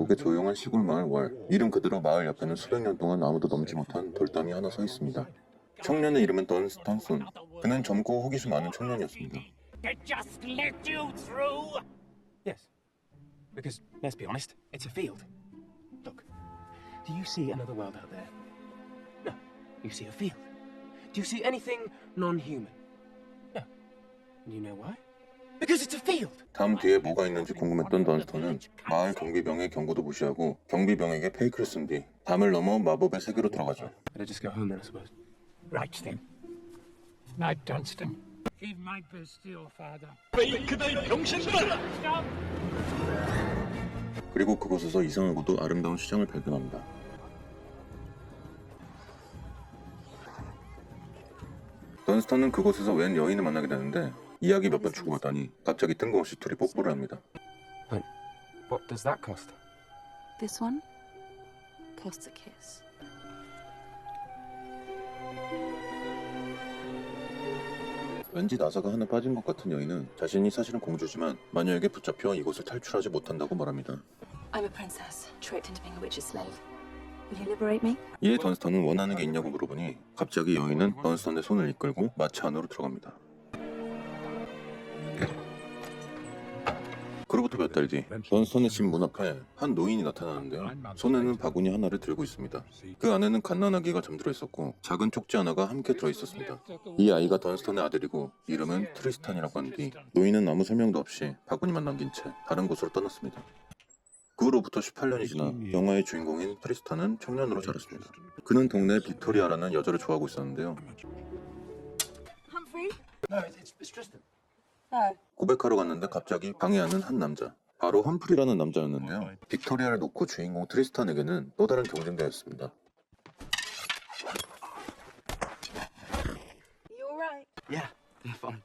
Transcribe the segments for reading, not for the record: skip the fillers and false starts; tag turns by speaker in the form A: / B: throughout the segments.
A: 계곡의 조용한 시골 마을 월. 이름 그대로 마을 옆에는 수백 년 동안 아무도 넘지 못한 돌담이 하나 서 있습니다. 청년의 이름은 던스턴슨. 그는 젊고 호기심 많은 청년이었습니다.
B: Yes. Because, let's be honest, it's a field. Look, do you see another world out there? No. You see a field. Do you see anything non-human? No. And you know why? Because it's a field!
A: 다음 뒤에 뭐가 있는지 궁금했던 던스턴은 마을 경비병의 경고도 무시하고 경비병에게 페이크를 쓴 뒤 담을 넘어 마법의 세계로 들어가죠.
B: Better just go home then, I suppose.
C: Right then. Now, Dunstan, give my best to your father.
A: 그리고 그곳에서 이상하고도 아름다운 시장을 발견합니다. 던스턴은 그곳에서 웬 여인을 만나게 되는데 이야기 몇 번 주고받다니 갑자기 뜬금없이 둘이 뽀뽀를 합니다.
B: But what does that cost?
D: This one costs a kiss.
A: 왠지 나사가 하나 빠진 것 같은 여인은 자신이 사실은 공주지만 마녀에게 붙잡혀 이곳을 탈출하지 못한다고 말합니다.
D: I'm a princess, tricked into being a witch's slave. Will you liberate me?
A: 이에 던스턴은 원하는 게 있냐고 물어보니 갑자기 여인은 던스턴의 손을 이끌고 마차 안으로 들어갑니다. 그로부터 몇 달 뒤, 던스턴의 집 문 앞에 한 노인이 나타나는데요. 손에는 바구니 하나를 들고 있습니다. 그 안에는 갓난아기가 잠들어 있었고 작은 쪽지 하나가 함께 들어있었습니다. 이 아이가 던스턴의 아들이고 이름은 트리스탄이라고 한 뒤 노인은 아무 설명도 없이 바구니만 남긴 채 다른 곳으로 떠났습니다. 그 후로부터 18년이 지나 영화의 주인공인 트리스탄은 청년으로 자랐습니다. 그는 동네 빅토리아라는 여자를 좋아하고 있었는데요.
D: Humphrey?
B: No, it's Tristan.
D: No.
A: 고백하러 갔는데 갑자기 방해하는 한 남자, 바로 험프리라는 남자였는데요. 빅토리아를 놓고 주인공 트리스탄에게는 또 다른 경쟁자였습니다.
D: You alright?
B: Yeah, they're fine.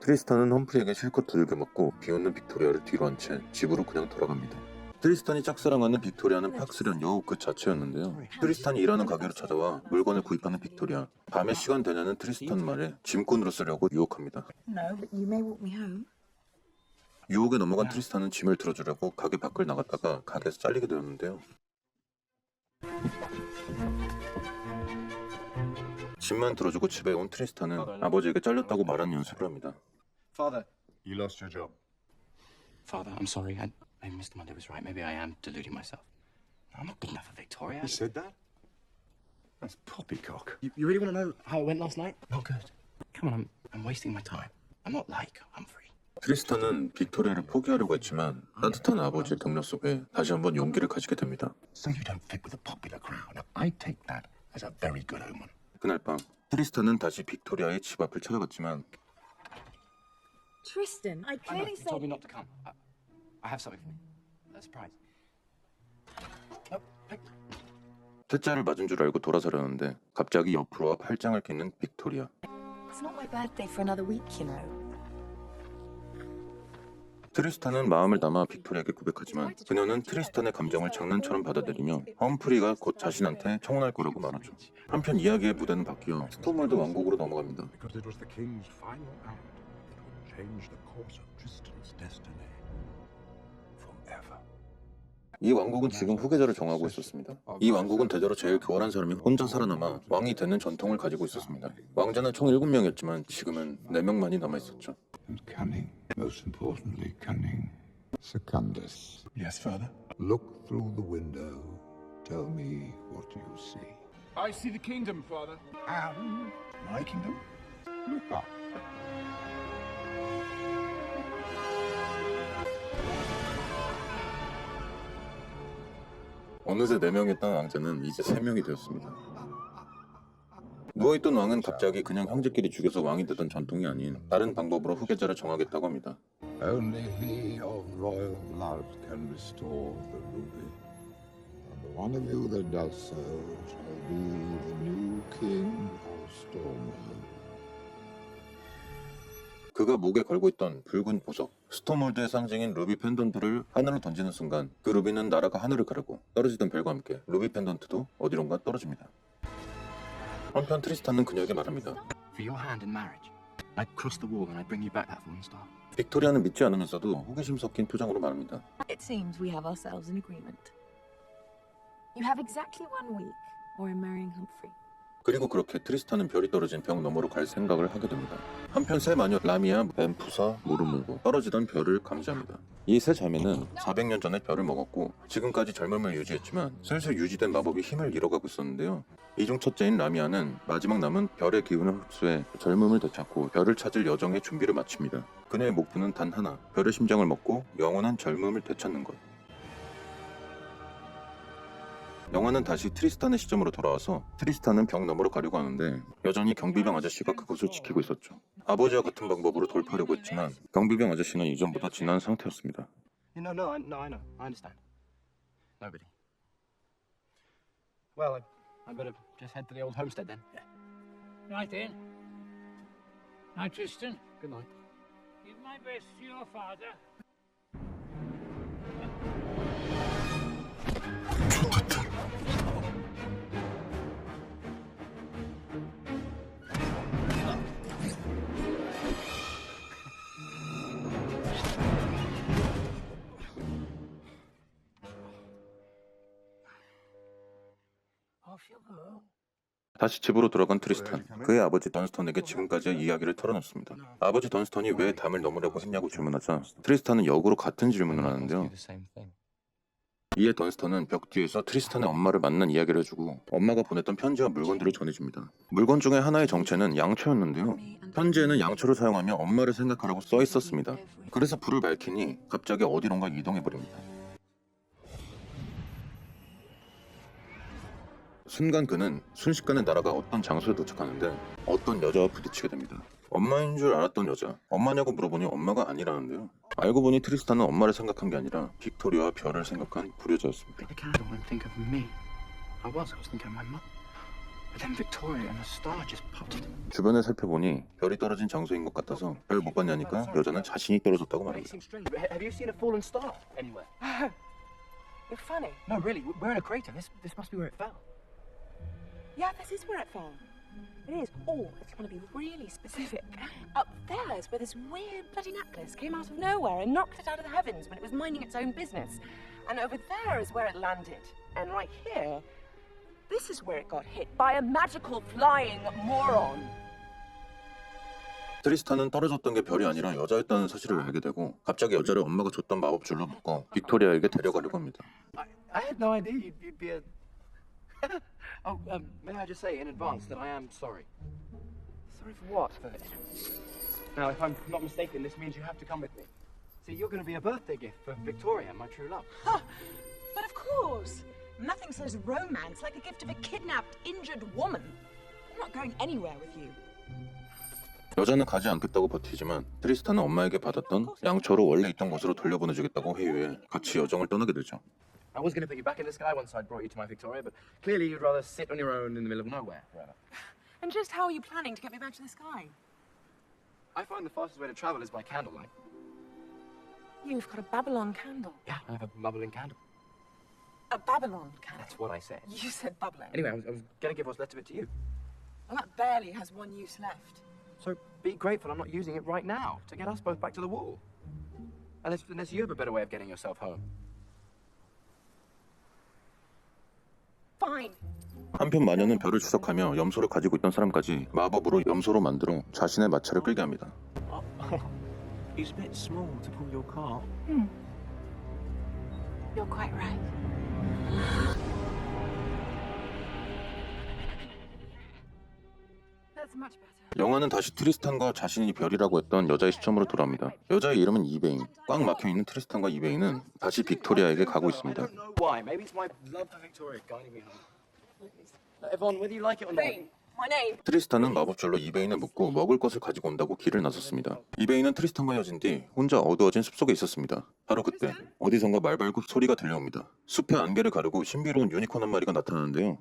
A: 트리스탄은 험프리에게 실컷 두들겨 맞고 비웃는 빅토리아를 뒤로 한 채 집으로 그냥 돌아갑니다. 트리스탄이 짝사랑하는 빅토리아는 팍스련 여우 그 자체였는데요. 트리스탄이 일하는 가게로 찾아와 물건을 구입하는 빅토리아. 밤에 시간 되냐는 트리스탄 말에 짐꾼으로 쓰려고 유혹합니다.
D: No, but you may walk me home.
A: 유혹에 넘어간 트리스탄은 짐을 들어주려고 가게 밖을 나갔다가 가게에서 잘리게 되었는데요. 짐만 들어주고 집에 온 트리스탄은 아버지에게 잘렸다고 말하는 연습을 합니다.
B: Father.
E: You lost your job.
B: Father, I'm sorry. Maybe Mr. Monday was right. Maybe I am deluding myself. I'm not good enough for Victoria.
E: You said that? That's poppycock.
B: You really want to know how it went last night? Not good. Come on, I'm wasting my time. I'm not like Humphrey.
A: 트리스탄은 빅토리아를 포기하려고 했지만 따뜻한 아버지의 격려 속에 다시 한번 용기를 가지게 됩니다.
E: So you don't fit with the popular crowd. Now, I take that as a very good omen.
A: 그날 밤 트리스탄은 다시 빅토리아의 집 앞을 찾아갔지만
D: Tristan, I
B: I know,
D: clearly
B: you told me
D: said...
B: not to come. I have something for you. A surprise. Oh, hey.
A: 퇴짜를 맞은 줄 알고 돌아서려는데 갑자기 옆으로 와 팔짱을 끼는 빅토리아.
D: It's not my birthday for another week, you know.
A: 트리스탄은 마음을 담아 빅토리아에게 고백하지만 그녀는 트리스탄의 감정을 장난처럼 받아들이며 험프리가 곧 자신한테 청혼할 거라고 말하죠. 한편 이야기의 무대는 바뀌어 스톰월드 왕국으로 넘어갑니다.
E: Because it was the king's final act that would change the course of Tristan's destiny forever.
A: 이 왕국은 지금 후계자를 정하고 있었습니다. 이 왕국은 대대로 제일 교활한 사람이 혼자 살아남아 왕이 되는 전통을 가지고 있었습니다. 왕자는 총 7명이었지만 지금은 4명만이 남아있었죠.
E: And cunning, most importantly, cunning. Secundus.
F: Yes, Father?
E: Look through the window. Tell me what you see.
F: I see the kingdom, Father.
E: And my kingdom? Look up.
A: 어느새 4명이었던 왕자는 이제 3명이 되었습니다. 누워있던 왕은 갑자기 그냥 형제끼리 죽여서 왕이 되던 전통이 아닌 다른 방법으로 후계자를 정하겠다고 합니다.
E: Only he of royal blood can restore the ruby. And the one of you that does so shall be the new king of Stormwold.
A: 그가 목에 걸고 있던 붉은 보석, 스톰월드의 상징인 루비 펜던트를 하늘로 던지는 순간 그 루비는 나라가 하늘을 가르고 떨어지던 별과 함께 루비 펜던트도 어디론가 떨어집니다. 한편 트리스탄은 그녀에게 말합니다.
B: For your hand in marriage, I'd cross the wall and I'd bring you back that fallen star.
A: 빅토리아는 믿지 않으면서도 호기심 섞인 표정으로 말합니다.
D: It seems we have ourselves an agreement. You have exactly 1 week, or I'm marrying Humphrey.
A: 그리고 그렇게 트리스탄은 별이 떨어진 벽 너머로 갈 생각을 하게 됩니다. 한편 세 마녀 라미아, 멤푸사, 모르모고 떨어지던 별을 감지합니다. 이 세 자매는 400년 전에 별을 먹었고 지금까지 젊음을 유지했지만 슬슬 유지된 마법이 힘을 잃어가고 있었는데요. 이 중 첫째인 라미아는 마지막 남은 별의 기운을 흡수해 젊음을 되찾고 별을 찾을 여정의 준비를 마칩니다. 그녀의 목표는 단 하나, 별의 심장을 먹고 영원한 젊음을 되찾는 것. 영화는 다시 트리스탄의 시점으로 돌아와서 트리스탄은 벽 너머로 가려고 하는데 여전히 경비병 아저씨가 그곳을 지키고 있었죠. 아버지와 같은 방법으로 돌파하려고 했지만 경비병 아저씨는 이전보다 진한 상태였습니다.
B: No, I know. I understand. Nobody. Well, I better just head to the old homestead then.
C: Right then. Now, Tristan,
B: Good night.
C: give my best to your father. Off you go.
A: 다시 집으로 돌아간 트리스탄. 그의 아버지 던스턴에게 지금까지의 이야기를 털어놓습니다. 아버지 던스턴이 왜 담을 넘으려고 했냐고 질문하자 트리스탄은 역으로 같은 질문을 하는데요. 이에 던스턴은 벽 뒤에서 트리스탄의 엄마를 만난 이야기를 해주고 엄마가 보냈던 편지와 물건들을 전해줍니다. 물건 중에 하나의 정체는 양초였는데요. 편지에는 양초를 사용하며 엄마를 생각하라고 써 있었습니다. 그래서 불을 밝히니 갑자기 어디론가 이동해버립니다. 순간 그는 순식간에 나라가 어떤 장소에 도착하는데 어떤 여자와 부딪히게 됩니다. 엄마인 줄 알았던 여자. 엄마냐고 물어보니 엄마가 아니라는데요. 알고 보니 트리스탄은 엄마를 생각한 게 아니라 빅토리아와 별을 생각한 불효자였습니다.
B: The candle and think of me. I was thinking of my mum. But then Victoria and a star just popped in.
A: 주변을 살펴보니 별이 떨어진 장소인 것 같아서 별 못 봤냐니까 여자는 자신이 떨어졌다고
B: But it
A: 말합니다.
B: seems strange. Have you seen a fallen star anywhere?
D: You're funny.
B: No, really. We're in a crater. This must be where it fell.
D: Yeah, this is where it fell. It is. Or, if you want to be really specific, up there's where this weird bloody necklace came out of nowhere and knocked it out of the heavens when it was minding its own business. And over there is where it landed. And right here, this is where it got hit by a magical flying moron.
A: 트리스탄은 떨어졌던 게 별이 아니라 여자였다는 사실을 알게 되고 갑자기 여자를 엄마가 줬던 마법줄로 묶어 빅토리아에게 데려가려고 합니다.
B: I had no idea you'd be a. Oh, may I just say in advance that I am sorry. Sorry for what? Now, if I'm not mistaken, this means you have to come with me. See, you're going to be a birthday gift for Victoria, my true love.
D: But of course, nothing says romance like a gift of a kidnapped, injured woman. I'm not going anywhere with you.
A: 여자는 가지 않겠다고 버티지만 트리스탄은 엄마에게 받았던 양초로 원래 있던 곳으로 돌려보내주겠다고 회유해 같이 여정을 떠나게 되죠.
B: I was going to put you back in the sky once I'd brought you to my Victoria, but clearly you'd rather sit on your own in the middle of nowhere forever.
D: And just how are you planning to get me back to the sky?
B: I find the fastest way to travel is by candlelight.
D: You've got a Babylon candle.
B: Yeah, I have a bubbling candle.
D: A Babylon candle?
B: That's what I said.
D: You said bubbling.
B: Anyway, I was going to give what's left of it to you.
D: Well, that barely has one use left.
B: So be grateful I'm not using it right now to get us both back to the wall. Unless you have a better way of getting yourself home.
D: Fine.
A: 한편 마녀는 별을 추적하며 염소를 가지고 있던 사람까지 마법으로 염소로 만들어 자신의 마차를 끌게 합니다.
B: He's a bit small to pull your car.
D: You're quite right. That's much better.
A: 영화는 다시 트리스탄과 자신이 별이라고 했던 여자의 시점으로 돌아옵니다. 여자의 이름은 이베인. 꽉 막혀있는 트리스탄과 이베인은 다시 빅토리아에게 가고 있습니다.
B: I don't know why. Maybe it's my love for Victoria guiding me home. Yvonne, whether you like it or not.
D: Bane, my name.
A: 트리스탄은 마법줄로 이베인을 묶고 먹을 것을 가지고 온다고 길을 나섰습니다. 이베인은 트리스탄과 헤어진 뒤 혼자 어두워진 숲속에 있었습니다. 바로 그때 어디선가 말발굽 소리가 들려옵니다. 숲의 안개를 가르고 신비로운 유니콘 한 마리가 나타나는데요.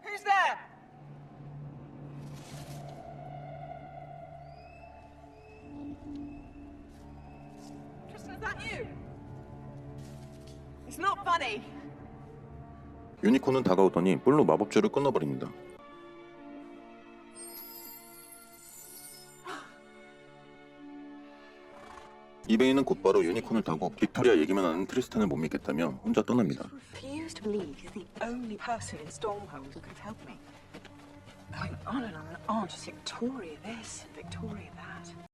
D: Who's there? Tristan, is that you? It's not funny.
A: 유니콘은 다가오더니 뿔로 마법줄을 끊어버립니다. 이베이는 곧바로 유니콘을 타고 빅토리아 얘기만 하는 트리스탄을 못 믿겠다며 혼자 떠납니다.
D: Refuse to believe he's the only person in Stormhold who could help me. Going on and on and on, just Victoria this, Victoria that.